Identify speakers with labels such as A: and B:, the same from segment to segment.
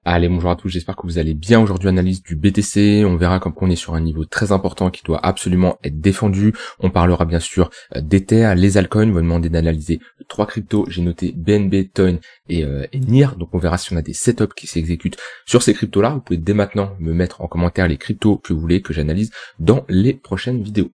A: Allez, bonjour à tous, j'espère que vous allez bien. Aujourd'hui, analyse du BTC. On verra comme qu'on est sur un niveau très important qui doit absolument être défendu. On parlera bien sûr d'Ether, les altcoins. On va demander d'analyser 3 cryptos. J'ai noté BNB, Toin et NIR. Donc on verra si on a des setups qui s'exécutent sur ces cryptos-là. Vous pouvez dès maintenant me mettre en commentaire les cryptos que vous voulez que j'analyse dans les prochaines vidéos.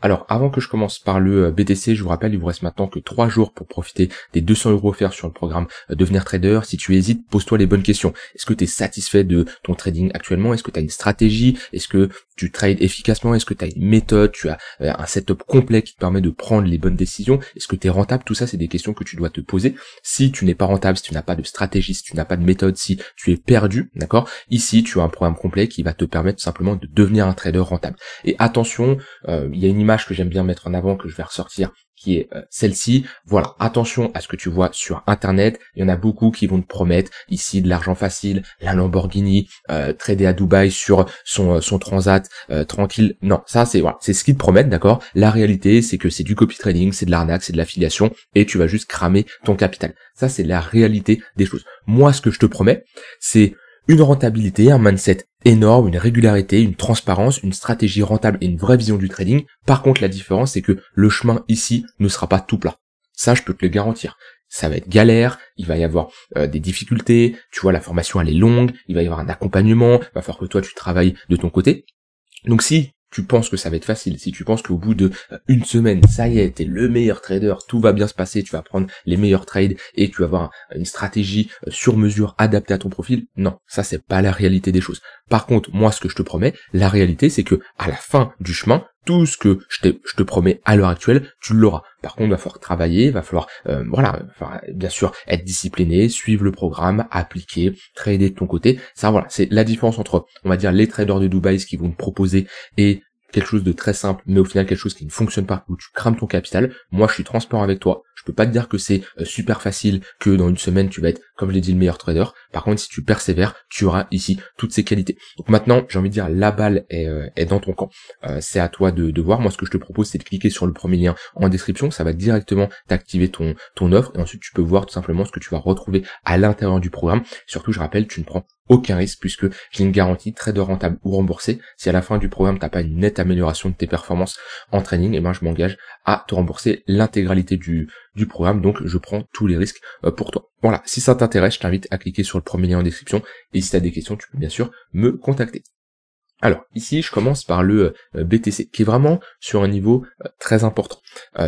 A: Alors, avant que je commence par le BTC, je vous rappelle, il vous reste maintenant que 3 jours pour profiter des 200 € offerts sur le programme Devenir Trader. Si tu hésites, pose-toi les bonnes questions. Est-ce que tu es satisfait de ton trading actuellement? Est-ce que tu as une stratégie? Est-ce que tu trades efficacement? Est-ce que tu as une méthode? Tu as un setup complet qui te permet de prendre les bonnes décisions? Est-ce que tu es rentable? Tout ça, c'est des questions que tu dois te poser. Si tu n'es pas rentable, si tu n'as pas de stratégie, si tu n'as pas de méthode, si tu es perdu, d'accord? Ici, tu as un programme complet qui va te permettre simplement de devenir un trader rentable. Et attention, il y a une image que j'aime bien mettre en avant, que je vais ressortir, qui est celle-ci. Voilà, attention à ce que tu vois sur internet. Il y en a beaucoup qui vont te promettre ici de l'argent facile, la Lamborghini, trader à Dubaï sur son transat tranquille. Non, ça c'est voilà, c'est ce qu'ils te promettent, d'accord? La réalité, c'est que c'est du copy trading, c'est de l'arnaque, c'est de l'affiliation et tu vas juste cramer ton capital. Ça c'est la réalité des choses. Moi, ce que je te promets, c'est une rentabilité, un mindset énorme, une régularité, une transparence, une stratégie rentable et une vraie vision du trading. Par contre, la différence, c'est que le chemin ici ne sera pas tout plat. Ça, je peux te le garantir. Ça va être galère, il va y avoir des difficultés, tu vois, la formation, elle est longue, il va y avoir un accompagnement, il va falloir que toi, tu travailles de ton côté. Donc si tu penses que ça va être facile, si tu penses qu'au bout de une semaine, ça y est, t'es le meilleur trader, tout va bien se passer, tu vas prendre les meilleurs trades et tu vas avoir une stratégie sur mesure adaptée à ton profil, non, ça c'est pas la réalité des choses. Par contre, moi ce que je te promets, la réalité c'est que à la fin du chemin, tout ce que je te promets à l'heure actuelle, tu l'auras. Par contre, il va falloir travailler, il va falloir, bien sûr, être discipliné, suivre le programme, appliquer, trader de ton côté. Ça, voilà, c'est la différence entre, on va dire, les traders de Dubaï, ce qu'ils vont te proposer, et quelque chose de très simple, mais au final quelque chose qui ne fonctionne pas, où tu crames ton capital. Moi, je suis transparent avec toi. Je peux pas te dire que c'est super facile, que dans une semaine, tu vas être, comme je l'ai dit, le meilleur trader. Par contre, si tu persévères, tu auras ici toutes ces qualités. Donc maintenant, j'ai envie de dire, la balle est dans ton camp. C'est à toi de voir. Moi, ce que je te propose, c'est de cliquer sur le premier lien en description. Ça va directement t'activer ton offre. Et ensuite, tu peux voir tout simplement ce que tu vas retrouver à l'intérieur du programme. Surtout, je rappelle, tu ne prends aucun risque puisque j'ai une garantie trader rentable ou remboursé. Si à la fin du programme, t'as pas une nette amélioration de tes performances en trading, et ben je m'engage à te rembourser l'intégralité du programme. Donc je prends tous les risques pour toi. Voilà, si ça t'intéresse, je t'invite à cliquer sur le premier lien en description. Et si tu as des questions, tu peux bien sûr me contacter. Alors, ici, je commence par le BTC, qui est vraiment sur un niveau très important.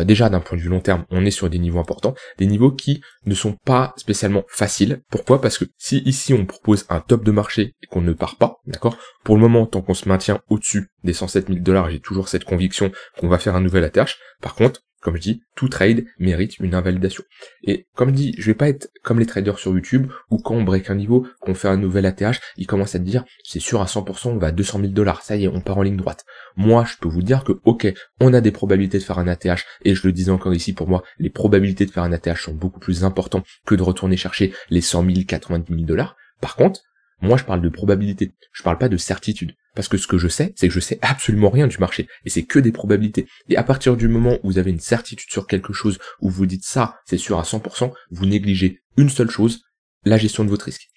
A: Déjà, d'un point de vue long terme, on est sur des niveaux importants, des niveaux qui ne sont pas spécialement faciles. Pourquoi? Parce que si ici, on propose un top de marché et qu'on ne part pas, d'accord? Pour le moment, tant qu'on se maintient au-dessus des 107 000 $, j'ai toujours cette conviction qu'on va faire un nouvel ATH. Par contre, comme je dis, tout trade mérite une invalidation. Et comme je dis, je vais pas être comme les traders sur YouTube, où quand on break un niveau, qu'on fait un nouvel ATH, ils commencent à te dire, c'est sûr à 100%, on va à 200 000 $, ça y est, on part en ligne droite. Moi, je peux vous dire que, ok, on a des probabilités de faire un ATH, et je le disais encore ici, pour moi, les probabilités de faire un ATH sont beaucoup plus importantes que de retourner chercher les 100 000, 90 000 $. Par contre, moi, je parle de probabilité, je parle pas de certitude. Parce que ce que je sais, c'est que je sais absolument rien du marché. Et c'est que des probabilités. Et à partir du moment où vous avez une certitude sur quelque chose, où vous dites ça, c'est sûr à 100%, vous négligez une seule chose, la gestion de votre risque.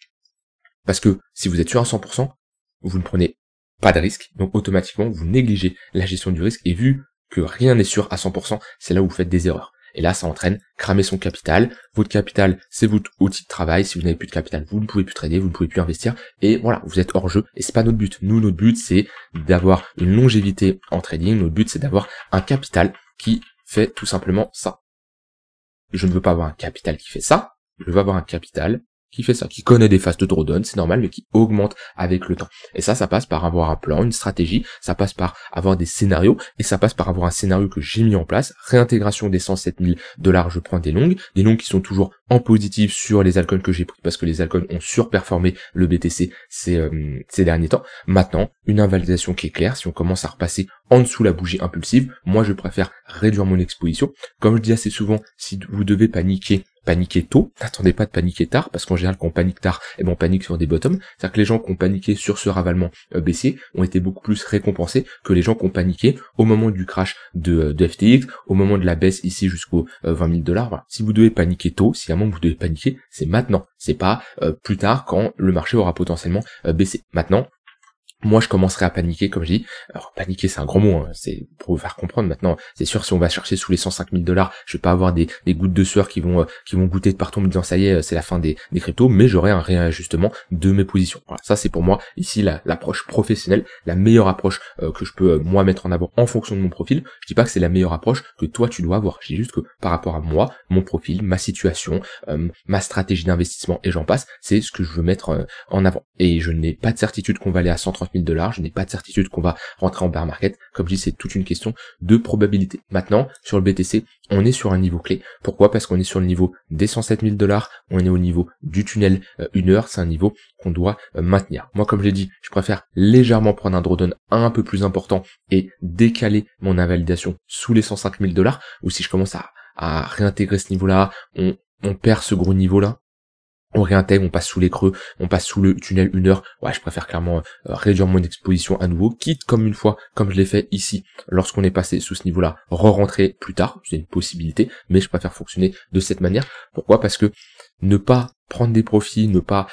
A: Parce que si vous êtes sûr à 100%, vous ne prenez pas de risque. Donc automatiquement, vous négligez la gestion du risque. Et vu que rien n'est sûr à 100%, c'est là où vous faites des erreurs. Et là, ça entraîne cramer son capital. Votre capital, c'est votre outil de travail. Si vous n'avez plus de capital, vous ne pouvez plus trader, vous ne pouvez plus investir. Et voilà, vous êtes hors jeu. Et c'est pas notre but. Nous, notre but, c'est d'avoir une longévité en trading. Notre but, c'est d'avoir un capital qui fait tout simplement ça. Je ne veux pas avoir un capital qui fait ça. Je veux avoir un capital qui fait ça, qui connaît des phases de drawdown, c'est normal, mais qui augmente avec le temps. Et ça passe par avoir un plan, une stratégie, ça passe par avoir des scénarios, et ça passe par avoir un scénario que j'ai mis en place, réintégration des 107 000 $, je prends des longues qui sont toujours en positif sur les altcoins que j'ai pris, parce que les altcoins ont surperformé le BTC ces derniers temps. Maintenant, une invalidation qui est claire, si on commence à repasser en dessous la bougie impulsive, moi je préfère réduire mon exposition. Comme je dis assez souvent, si vous devez paniquer paniquer tôt, n'attendez pas de paniquer tard, parce qu'en général quand on panique tard, eh ben on panique sur des bottoms. C'est-à-dire que les gens qui ont paniqué sur ce ravalement baissier ont été beaucoup plus récompensés que les gens qui ont paniqué au moment du crash de FTX, au moment de la baisse ici jusqu'aux 20 000 $. Voilà. Si vous devez paniquer tôt, si à un moment vous devez paniquer, c'est maintenant, c'est pas plus tard quand le marché aura potentiellement baissé. Maintenant, moi, je commencerai à paniquer, comme je dis. Alors, paniquer, c'est un grand mot, hein. C'est pour vous faire comprendre. Maintenant, c'est sûr, si on va chercher sous les 105 000 $, je vais pas avoir des gouttes de sueur qui vont goûter de partout en me disant, ça y est, c'est la fin des cryptos, mais j'aurai un réajustement de mes positions. Voilà. Ça, c'est pour moi, ici, l'approche professionnelle, la meilleure approche que je peux, moi, mettre en avant en fonction de mon profil. Je dis pas que c'est la meilleure approche que toi, tu dois avoir. Je dis juste que par rapport à moi, mon profil, ma situation, ma stratégie d'investissement, et j'en passe, c'est ce que je veux mettre en avant. Et je n'ai pas de certitude qu'on va aller à 130 000 $, je n'ai pas de certitude qu'on va rentrer en bear market. Comme je dis, c'est toute une question de probabilité. Maintenant, sur le BTC, on est sur un niveau clé. Pourquoi? Parce qu'on est sur le niveau des 107 000 $, on est au niveau du tunnel 1 heure, c'est un niveau qu'on doit maintenir. Moi, comme je l'ai dit, je préfère légèrement prendre un drawdown un peu plus important et décaler mon invalidation sous les 105 000 $, ou si je commence à réintégrer ce niveau-là, on perd ce gros niveau-là, on réintègre, on passe sous les creux, on passe sous le tunnel 1 heure. Ouais, je préfère clairement réduire mon exposition à nouveau, quitte comme une fois, comme je l'ai fait ici, lorsqu'on est passé sous ce niveau-là, re-rentrer plus tard, c'est une possibilité, mais je préfère fonctionner de cette manière. Pourquoi? Parce que ne pas prendre des profits, ne pas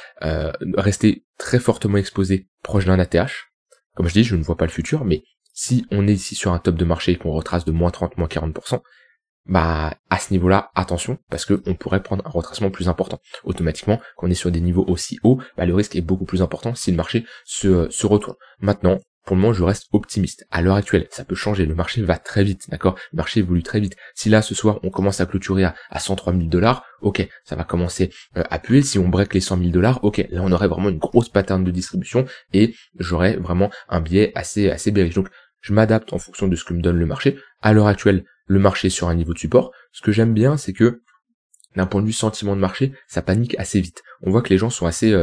A: rester très fortement exposé proche d'un ATH, comme je dis, je ne vois pas le futur, mais si on est ici sur un top de marché et qu'on retrace de moins 30, moins 40%, bah à ce niveau-là, attention, parce que on pourrait prendre un retracement plus important. Automatiquement, quand on est sur des niveaux aussi hauts, bah le risque est beaucoup plus important si le marché se retourne. Maintenant, pour le moment, je reste optimiste. À l'heure actuelle, ça peut changer, le marché va très vite, d'accord? Le marché évolue très vite. Si là, ce soir, on commence à clôturer à 103 000 $, ok, ça va commencer à puer. Si on break les 100 000 $, ok, là, on aurait vraiment une grosse pattern de distribution et j'aurais vraiment un biais assez bearish. Donc, je m'adapte en fonction de ce que me donne le marché. À l'heure actuelle, le marché est sur un niveau de support. Ce que j'aime bien, c'est que d'un point de vue sentiment de marché, ça panique assez vite. On voit que les gens sont assez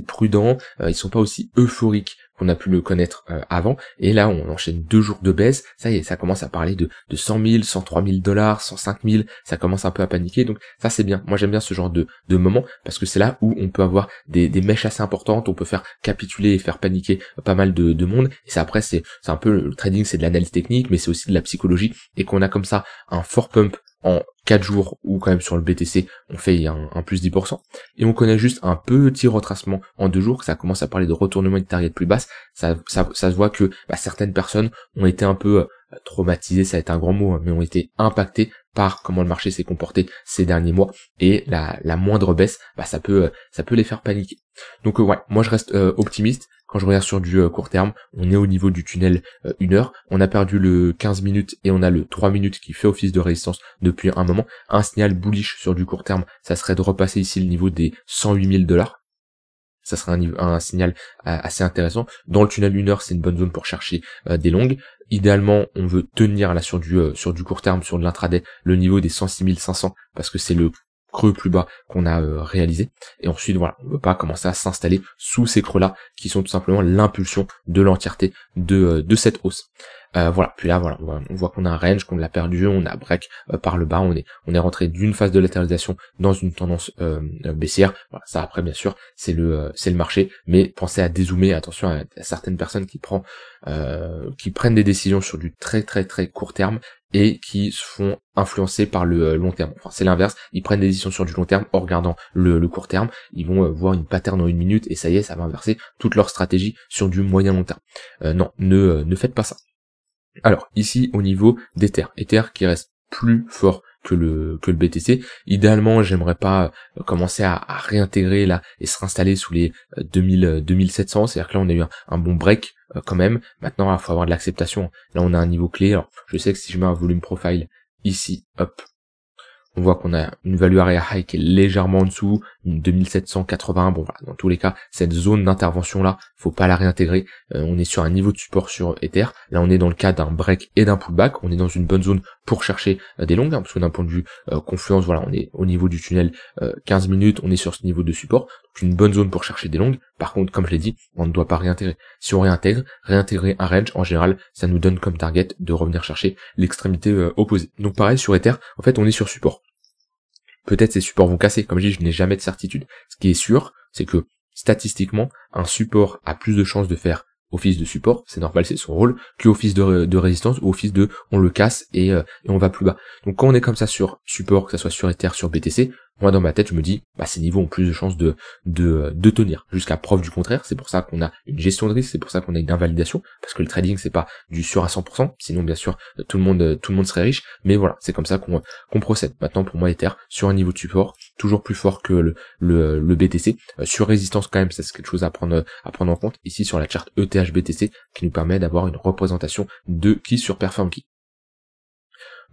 A: prudents, ils sont pas aussi euphoriques qu'on a pu le connaître avant. Et là, on enchaîne 2 jours de baisse. Ça y est, ça commence à parler de 100 000, 103 000 $, 105 000. Ça commence un peu à paniquer. Donc ça, c'est bien. Moi, j'aime bien ce genre de moment parce que c'est là où on peut avoir des mèches assez importantes. On peut faire capituler et faire paniquer pas mal de monde. Et ça, après, c'est un peu le trading, c'est de l'analyse technique, mais c'est aussi de la psychologie. Et qu'on a comme ça un fort pump en 4 jours, ou quand même sur le BTC, on fait un plus 10%, et on connaît juste un petit retracement en 2 jours, que ça commence à parler de retournement de target plus basse, ça se voit que certaines personnes ont été un peu traumatisées, ça a été un grand mot, hein, mais ont été impactées par comment le marché s'est comporté ces derniers mois, et la moindre baisse, ça peut les faire paniquer. Donc ouais, moi je reste optimiste. Quand je regarde sur du court terme, on est au niveau du tunnel 1 heure, on a perdu le 15 minutes et on a le 3 minutes qui fait office de résistance depuis un moment. Un signal bullish sur du court terme, ça serait de repasser ici le niveau des 108 000 $. Ça serait un signal assez intéressant. Dans le tunnel 1 heure, c'est une bonne zone pour chercher des longues. Idéalement, on veut tenir là sur du court terme, sur de l'intraday, le niveau des 106 500 parce que c'est le creux plus bas qu'on a réalisé, et ensuite voilà, on ne veut pas commencer à s'installer sous ces creux là qui sont tout simplement l'impulsion de l'entièreté de cette hausse. Voilà, puis là voilà, on voit qu'on a un range, qu'on l'a perdu, on a break par le bas, on est rentré d'une phase de latéralisation dans une tendance baissière. Voilà, ça après bien sûr c'est le marché, mais pensez à dézoomer, attention à certaines personnes qui prennent des décisions sur du très court terme et qui se font influencer par le long terme. Enfin, c'est l'inverse, ils prennent des décisions sur du long terme en regardant le court terme, ils vont voir une pattern en 1 minute et ça y est, ça va inverser toute leur stratégie sur du moyen long terme. Non, ne faites pas ça. Alors, ici, au niveau d'Ether qui reste plus fort que le BTC. Idéalement, j'aimerais pas commencer à réintégrer là et se réinstaller sous les 2700, c'est-à-dire que là on a eu un bon break quand même. Maintenant, il faut avoir de l'acceptation. Là, on a un niveau clé. Alors, je sais que si je mets un volume profile ici, hop, on voit qu'on a une value area high qui est légèrement en dessous, une 2781. Bon voilà, dans tous les cas, cette zone d'intervention là, faut pas la réintégrer. On est sur un niveau de support sur Ether. Là, on est dans le cas d'un break et d'un pullback. On est dans une bonne zone pour chercher des longues, parce que d'un point de vue confluence, voilà, on est au niveau du tunnel 15 minutes, on est sur ce niveau de support. Donc une bonne zone pour chercher des longues. Par contre, comme je l'ai dit, on ne doit pas réintégrer. Si on réintégrer un range, en général, ça nous donne comme target de revenir chercher l'extrémité opposée. Donc pareil sur Ether, en fait, on est sur support. peut-être ces supports vont casser. Comme je dis, je n'ai jamais de certitude. Ce qui est sûr, c'est que statistiquement, un support a plus de chances de faire office de support, c'est normal, c'est son rôle, que office de résistance ou office de on le casse et on va plus bas. Donc quand on est comme ça sur support, que ça soit sur Ether, sur BTC, moi dans ma tête je me dis bah ces niveaux ont plus de chances de tenir jusqu'à preuve du contraire. C'est pour ça qu'on a une gestion de risque, c'est pour ça qu'on a une invalidation, parce que le trading c'est pas du sûr à 100%, sinon bien sûr tout le monde serait riche, mais voilà, c'est comme ça qu'on procède. Maintenant pour moi Ether sur un niveau de support toujours plus fort que le BTC, sur résistance quand même, c'est quelque chose à prendre en compte ici sur la charte ETH BTC qui nous permet d'avoir une représentation de qui surperforme qui.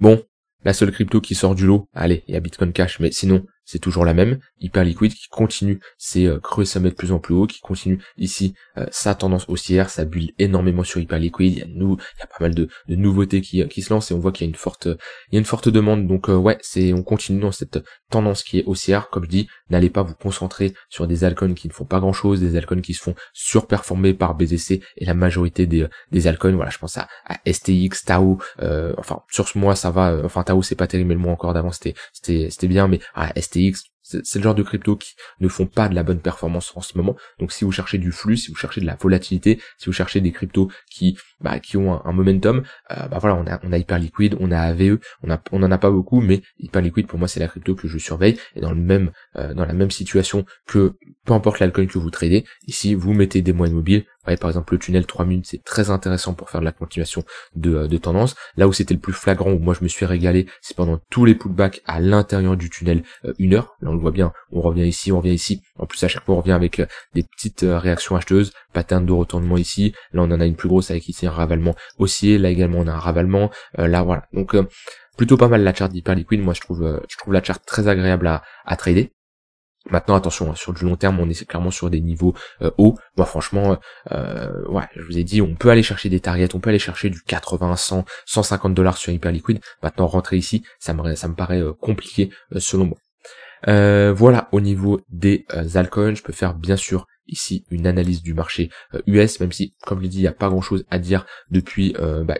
A: Bon, la seule crypto qui sort du lot, allez, il y a Bitcoin Cash, mais sinon, c'est toujours la même, hyper liquide, qui continue ses creux sommets de plus en plus haut, qui continue ici sa tendance haussière, ça bulle énormément sur hyper liquide, il y a pas mal de nouveautés qui se lancent et on voit qu'il y a une forte demande, donc ouais, on continue dans cette tendance qui est haussière. Comme je dis, n'allez pas vous concentrer sur des altcoins qui ne font pas grand chose, des altcoins qui se font surperformer par BTC et la majorité des altcoins, voilà, je pense à STX, Tao, enfin sur ce mois ça va, enfin Tao c'est pas terrible, mais le mois encore d'avant c'était bien, mais STX, c'est le genre de crypto qui ne font pas de la bonne performance en ce moment. Donc si vous cherchez du flux, si vous cherchez de la volatilité, si vous cherchez des cryptos qui ont un momentum, voilà, on a Hyperliquid, on a AVE, on en a pas beaucoup, mais Hyperliquid pour moi c'est la crypto que je surveille, et dans la même situation que peu importe l'alcool que vous tradez, ici vous mettez des moyens mobiles. Ouais, par exemple le tunnel 3 minutes c'est très intéressant pour faire de la continuation de tendance. Là où c'était le plus flagrant, où moi je me suis régalé, c'est pendant tous les pullbacks à l'intérieur du tunnel 1 heure. Là on le voit bien, on revient ici. En plus à chaque fois on revient avec des petites réactions acheteuses, pattern de retournement ici. Là on en a une plus grosse avec ici un ravalement haussier, là également on a un ravalement, là voilà. Donc plutôt pas mal la charte d'Hyperliquid, moi je trouve la charte très agréable à trader. Maintenant attention, sur du long terme on est clairement sur des niveaux hauts. Moi franchement ouais, je vous ai dit, on peut aller chercher des targets, on peut aller chercher du 80, 100, 150 $ sur Hyperliquid. Maintenant rentrer ici, ça me paraît compliqué selon moi. Voilà, au niveau des altcoins, je peux faire bien sûr ici une analyse du marché US, même si, comme je l'ai dit, il n'y a pas grand chose à dire depuis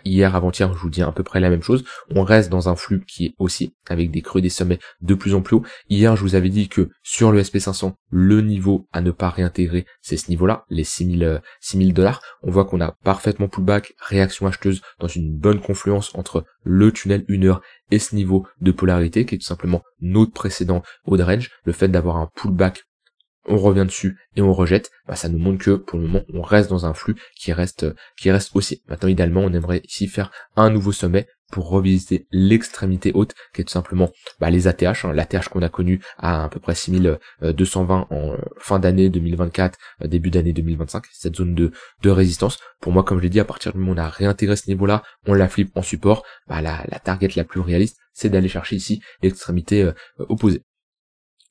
A: hier, avant-hier, je vous dis à peu près la même chose. On reste dans un flux qui est aussi avec des creux, des sommets de plus en plus haut. Hier, je vous avais dit que sur le SP500, le niveau à ne pas réintégrer, c'est ce niveau-là, les 6000 $. On voit qu'on a parfaitement pullback, réaction acheteuse dans une bonne confluence entre le tunnel 1 heure et ce niveau de polarité qui est tout simplement notre précédent haut de range. Le fait d'avoir un pullback, on revient dessus et on rejette, ça nous montre que pour le moment on reste dans un flux qui reste haussier. Maintenant idéalement on aimerait ici faire un nouveau sommet pour revisiter l'extrémité haute qui est tout simplement les ATH, l'ATH qu'on a connu à peu près 6220 en fin d'année 2024, début d'année 2025, cette zone de résistance. Pour moi, comme je l'ai dit, à partir du moment où on a réintégré ce niveau-là, on la flippe en support, la target la plus réaliste, c'est d'aller chercher ici l'extrémité opposée.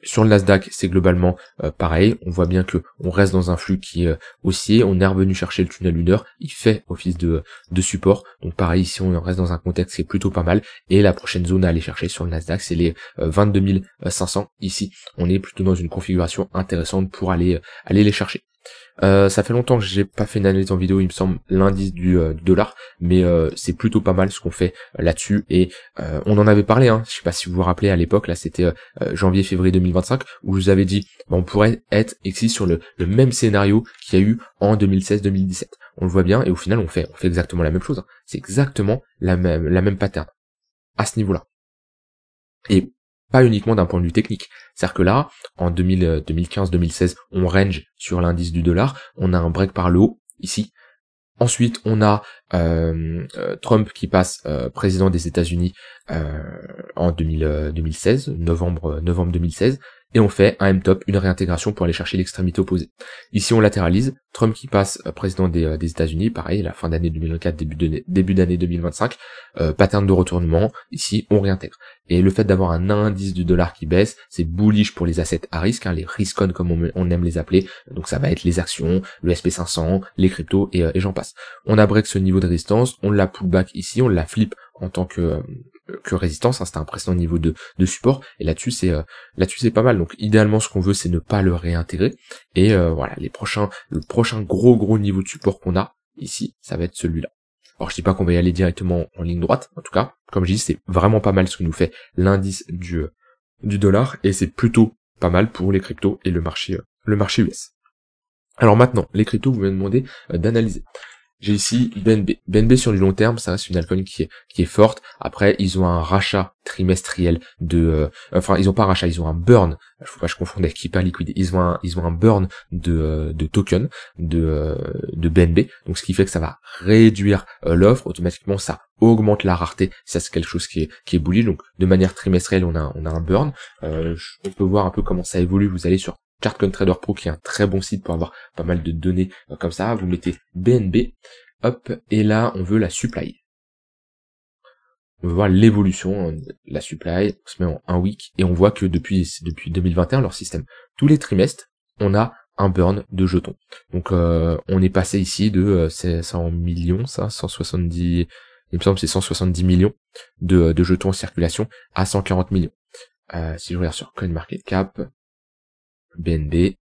A: Sur le Nasdaq, c'est globalement pareil, on voit bien que on reste dans un flux qui est haussier, on est revenu chercher le tunnel 1 heure, il fait office de support, donc pareil ici on reste dans un contexte qui est plutôt pas mal, et la prochaine zone à aller chercher sur le Nasdaq c'est les 22 500, ici on est plutôt dans une configuration intéressante pour aller les chercher. Ça fait longtemps que j'ai pas fait une analyse en vidéo, il me semble, l'indice du dollar, mais c'est plutôt pas mal ce qu'on fait là-dessus, et on en avait parlé, je sais pas si vous vous rappelez à l'époque, là c'était janvier-février 2025, où je vous avais dit, on pourrait être ici sur le même scénario qu'il y a eu en 2016-2017. On le voit bien, et au final on fait exactement la même chose, c'est exactement la même pattern, à ce niveau-là. Et pas uniquement d'un point de vue technique. C'est-à-dire que là, en 2015-2016, on range sur l'indice du dollar, on a un break par le haut, ici. Ensuite, on a Trump qui passe président des États-Unis en 2016, novembre 2016, et on fait un M-top, une réintégration pour aller chercher l'extrémité opposée. Ici, on latéralise, Trump qui passe président des États-Unis, pareil, la fin d'année 2024, début d'année 2025, pattern de retournement, ici, on réintègre. Et le fait d'avoir un indice du dollar qui baisse, c'est bullish pour les assets à risque, les risk on comme on aime les appeler, donc ça va être les actions, le SP500, les cryptos, et j'en passe. On a break ce niveau de résistance, on l'a pullback ici, on la flip en tant que résistance, c'était un précédent niveau de support, et là-dessus c'est pas mal. Donc idéalement ce qu'on veut c'est ne pas le réintégrer, et voilà, le prochain gros niveau de support qu'on a ici, ça va être celui-là. Alors je dis pas qu'on va y aller directement en ligne droite, en tout cas, comme je dis, c'est vraiment pas mal ce que nous fait l'indice du du dollar, et c'est plutôt pas mal pour les cryptos et le marché US. Alors maintenant, les cryptos, vous m'avez demandé d'analyser. J'ai ici BNB. BNB sur du long terme, ça reste une altcoin qui est forte. Après, ils ont un rachat trimestriel ils ont pas un rachat, ils ont un burn. Faut pas que je confonde avec Hyper Liquid. Ils ont un burn de tokens de BNB. Donc, ce qui fait que ça va réduire l'offre. Automatiquement, ça augmente la rareté. Ça, c'est quelque chose qui est bullish. Donc, de manière trimestrielle, on a un burn. On peut voir un peu comment ça évolue. Vous allez sur ChartCoinTrader Pro, qui est un très bon site pour avoir pas mal de données comme ça. Vous mettez BNB, hop, et là on veut la supply. On veut voir l'évolution de la supply. On se met en 1 week et on voit que depuis 2021, leur système, tous les trimestres, on a un burn de jetons. Donc on est passé ici de 100 millions, 170, il me semble que c'est 170 millions de jetons en circulation à 140 millions. Si je regarde sur CoinMarketCap, BNB,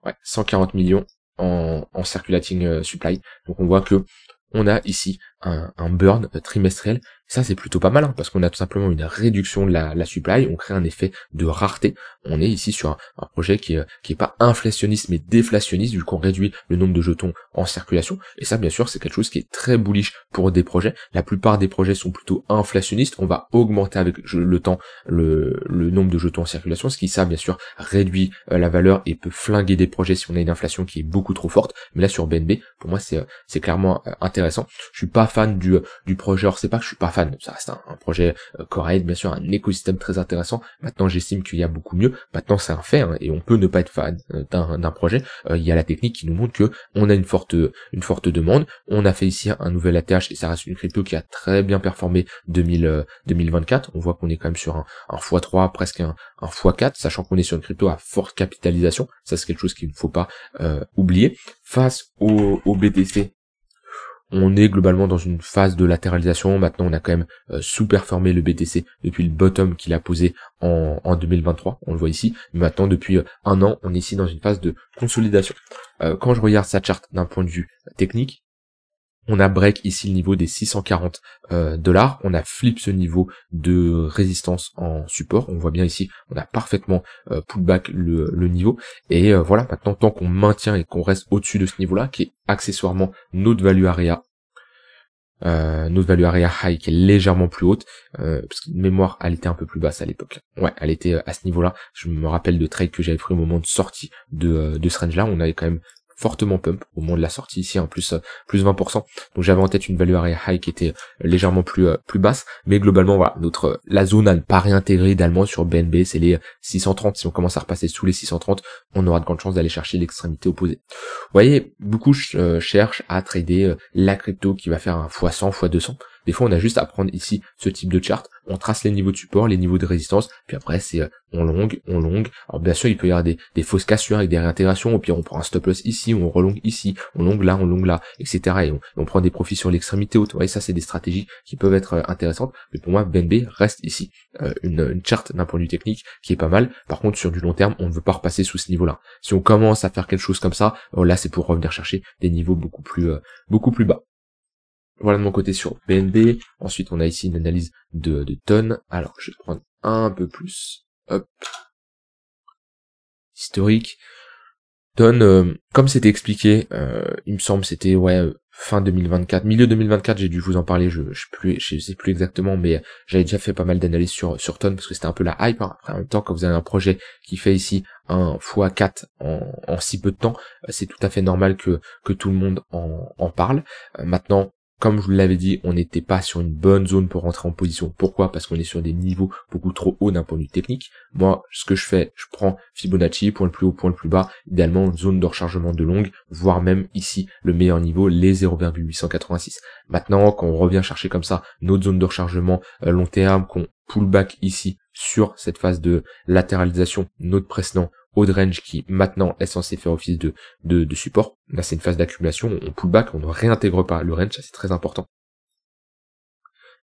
A: ouais, 140 millions en circulating supply. Donc on voit que on a ici un burn trimestriel. Ça, c'est plutôt pas mal, hein, parce qu'on a tout simplement une réduction de la supply, on crée un effet de rareté. On est ici sur un projet qui est pas inflationniste, mais déflationniste, vu qu'on réduit le nombre de jetons en circulation. Et ça, bien sûr, c'est quelque chose qui est très bullish pour des projets. La plupart des projets sont plutôt inflationnistes. On va augmenter avec le temps le nombre de jetons en circulation, ce qui, ça, bien sûr, réduit la valeur et peut flinguer des projets si on a une inflation qui est beaucoup trop forte. Mais là, sur BNB, pour moi, c'est clairement intéressant. Je suis pas fan du projet, alors c'est pas que je suis pas fan, ça reste un projet correct, bien sûr, un écosystème très intéressant. Maintenant, j'estime qu'il y a beaucoup mieux. Maintenant, c'est un fait, hein, et on peut ne pas être fan d'un projet. Il y a la technique qui nous montre que on a une forte demande. On a fait ici un nouvel ATH, et ça reste une crypto qui a très bien performé 2024. On voit qu'on est quand même sur un x3, presque un x4, sachant qu'on est sur une crypto à forte capitalisation. Ça, c'est quelque chose qu'il ne faut pas oublier. Face au BTC, on est globalement dans une phase de latéralisation. Maintenant, on a quand même sous-performé le BTC depuis le bottom qu'il a posé en 2023. On le voit ici. Mais maintenant, depuis un an, on est ici dans une phase de consolidation. Quand je regarde sa charte d'un point de vue technique, on a break ici le niveau des 640 $. On a flip ce niveau de résistance en support. On voit bien ici, on a parfaitement pullback le niveau. Et voilà, maintenant, tant qu'on maintient et qu'on reste au-dessus de ce niveau-là, qui est accessoirement notre value area high, qui est légèrement plus haute, parce que de mémoire, elle était un peu plus basse à l'époque. Ouais, elle était à ce niveau-là. Je me rappelle de trades que j'avais pris au moment de sortie de ce range-là. On avait quand même fortement pump au moment de la sortie ici, en plus 20%. Donc j'avais en tête une value area high qui était légèrement plus basse, mais globalement voilà, la zone à ne pas réintégrer idéalement sur BNB, c'est les 630. Si on commence à repasser sous les 630, on aura de grandes chances d'aller chercher l'extrémité opposée. Vous voyez, beaucoup cherchent à trader la crypto qui va faire un x100, x200. Des fois, on a juste à prendre ici ce type de chart, on trace les niveaux de support, les niveaux de résistance, puis après, c'est on longue. Alors bien sûr, il peut y avoir des fausses cassures avec des réintégrations, au pire, on prend un stop loss ici, on relongue ici, on longue là, etc. Et on prend des profits sur l'extrémité haute. Vous voyez, ça, c'est des stratégies qui peuvent être intéressantes. Mais pour moi, BNB reste ici une charte d'un point de vue technique qui est pas mal. Par contre, sur du long terme, on ne veut pas repasser sous ce niveau-là. Si on commence à faire quelque chose comme ça, là, c'est pour revenir chercher des niveaux beaucoup plus bas. Voilà de mon côté sur BNB. Ensuite, on a ici une analyse de tonnes. Alors, je vais prendre un peu plus. Hop. Historique. Tonnes, comme c'était expliqué, il me semble c'était fin 2024, milieu 2024, j'ai dû vous en parler, je sais plus exactement, mais j'avais déjà fait pas mal d'analyses sur tonnes parce que c'était un peu la hype. Hein. Après, en même temps, quand vous avez un projet qui fait ici un x4 en si peu de temps, c'est tout à fait normal que tout le monde en parle. Maintenant, comme je vous l'avais dit, on n'était pas sur une bonne zone pour rentrer en position. Pourquoi? Parce qu'on est sur des niveaux beaucoup trop hauts d'un point de vue technique. Moi, ce que je fais, je prends Fibonacci, point le plus haut, point le plus bas, idéalement une zone de rechargement de longue, voire même ici, le meilleur niveau, les 0,886. Maintenant, quand on revient chercher comme ça notre zone de rechargement long terme, qu'on pull back ici sur cette phase de latéralisation, notre précédent haut de range qui maintenant est censé faire office de support. Là, c'est une phase d'accumulation, on pull back, on ne réintègre pas le range, ça c'est très important.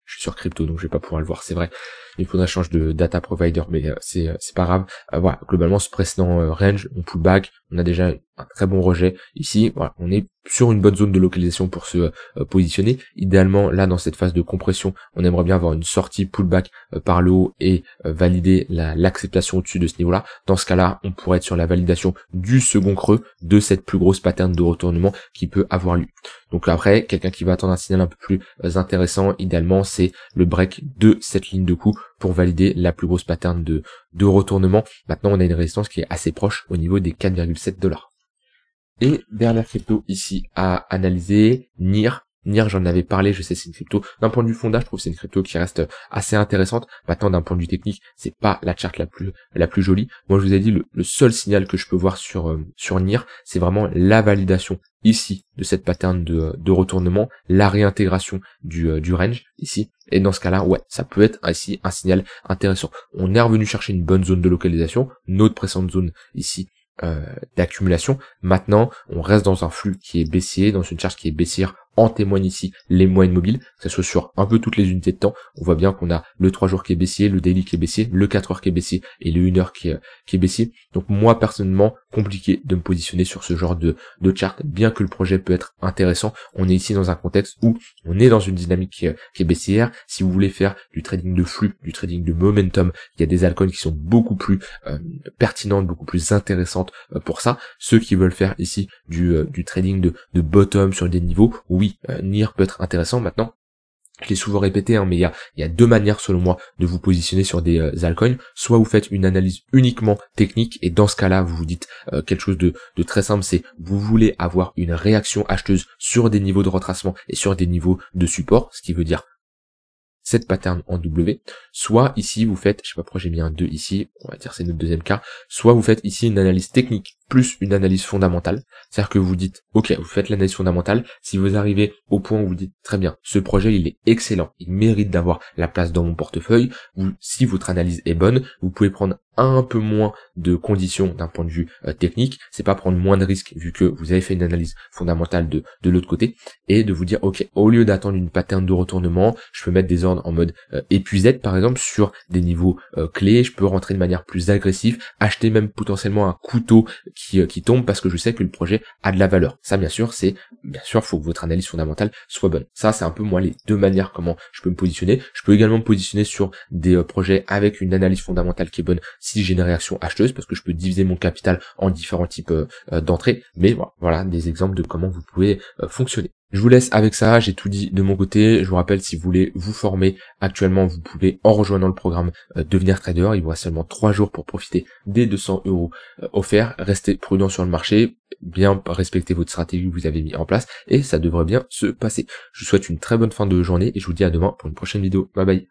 A: Je suis sur crypto, donc je vais pas pouvoir le voir, c'est vrai. Il faudrait changer de data provider, mais c'est pas grave. Voilà, globalement, ce précédent range, on pull back, on a déjà un très bon rejet. Ici, voilà, on est sur une bonne zone de localisation pour se positionner. Idéalement, là, dans cette phase de compression, on aimerait bien avoir une sortie pullback par le haut et valider l'acceptation au-dessus de ce niveau-là. Dans ce cas-là, on pourrait être sur la validation du second creux de cette plus grosse pattern de retournement qui peut avoir lieu. Donc après, quelqu'un qui va attendre un signal un peu plus intéressant, idéalement, c'est le break de cette ligne de coup pour valider la plus grosse pattern de retournement. Maintenant, on a une résistance qui est assez proche au niveau des 4,7 $. Et dernière crypto ici à analyser, NIR. NIR, j'en avais parlé, je sais c'est une crypto. D'un point de vue fondage, je trouve que c'est une crypto qui reste assez intéressante. Maintenant, d'un point de vue technique, c'est pas la charte la plus jolie. Moi, je vous ai dit, le seul signal que je peux voir sur NIR, c'est vraiment la validation ici de cette pattern de retournement, la réintégration du range ici. Et dans ce cas-là, ouais, ça peut être ici un signal intéressant. On est revenu chercher une bonne zone de localisation, notre précédente zone ici d'accumulation. Maintenant, on reste dans un flux qui est baissier, dans une charge qui est baissière. En témoignent ici les moyennes mobiles, que ce soit sur un peu toutes les unités de temps. On voit bien qu'on a le 3 jours qui est baissier, le daily qui est baissier, le 4 heures qui est baissier et le 1 heure qui est baissier. Donc moi personnellement, compliqué de me positionner sur ce genre de chart, bien que le projet peut être intéressant. On est ici dans un contexte où on est dans une dynamique qui est baissière. Si vous voulez faire du trading de flux, du trading de momentum, il y a des altcoins qui sont beaucoup plus pertinentes, beaucoup plus intéressantes pour ça. Ceux qui veulent faire ici du trading de bottom sur des niveaux, oui, NIR peut être intéressant. Maintenant, je l'ai souvent répété, mais il y a deux manières selon moi de vous positionner sur des altcoins. Soit vous faites une analyse uniquement technique et dans ce cas-là vous vous dites quelque chose de très simple, c'est vous voulez avoir une réaction acheteuse sur des niveaux de retracement et sur des niveaux de support, ce qui veut dire cette pattern en W, soit ici vous faites, je sais pas pourquoi j'ai mis un 2 ici, on va dire c'est notre deuxième cas, soit vous faites ici une analyse technique plus une analyse fondamentale, c'est-à-dire que vous dites, ok, vous faites l'analyse fondamentale, si vous arrivez au point où vous dites, très bien, ce projet il est excellent, il mérite d'avoir la place dans mon portefeuille, si votre analyse est bonne, vous pouvez prendre un peu moins de conditions d'un point de vue technique, c'est pas prendre moins de risques vu que vous avez fait une analyse fondamentale de l'autre côté, et de vous dire, ok, au lieu d'attendre une pattern de retournement, je peux mettre des ordres en mode épuisette par exemple sur des niveaux clés, je peux rentrer de manière plus agressive, acheter même potentiellement un couteau qui tombe parce que je sais que le projet a de la valeur. Ça bien sûr, faut que votre analyse fondamentale soit bonne. Ça c'est un peu moi les deux manières comment je peux me positionner. Je peux également me positionner sur des projets avec une analyse fondamentale qui est bonne si j'ai une réaction acheteuse, parce que je peux diviser mon capital en différents types d'entrées, mais voilà des exemples de comment vous pouvez fonctionner. Je vous laisse avec ça, j'ai tout dit de mon côté. Je vous rappelle, si vous voulez vous former actuellement, vous pouvez en rejoignant le programme Devenir Trader. Il vous reste seulement 3 jours pour profiter des 200 € offerts. Restez prudent sur le marché, bien respecter votre stratégie que vous avez mis en place et ça devrait bien se passer. Je vous souhaite une très bonne fin de journée et je vous dis à demain pour une prochaine vidéo. Bye bye.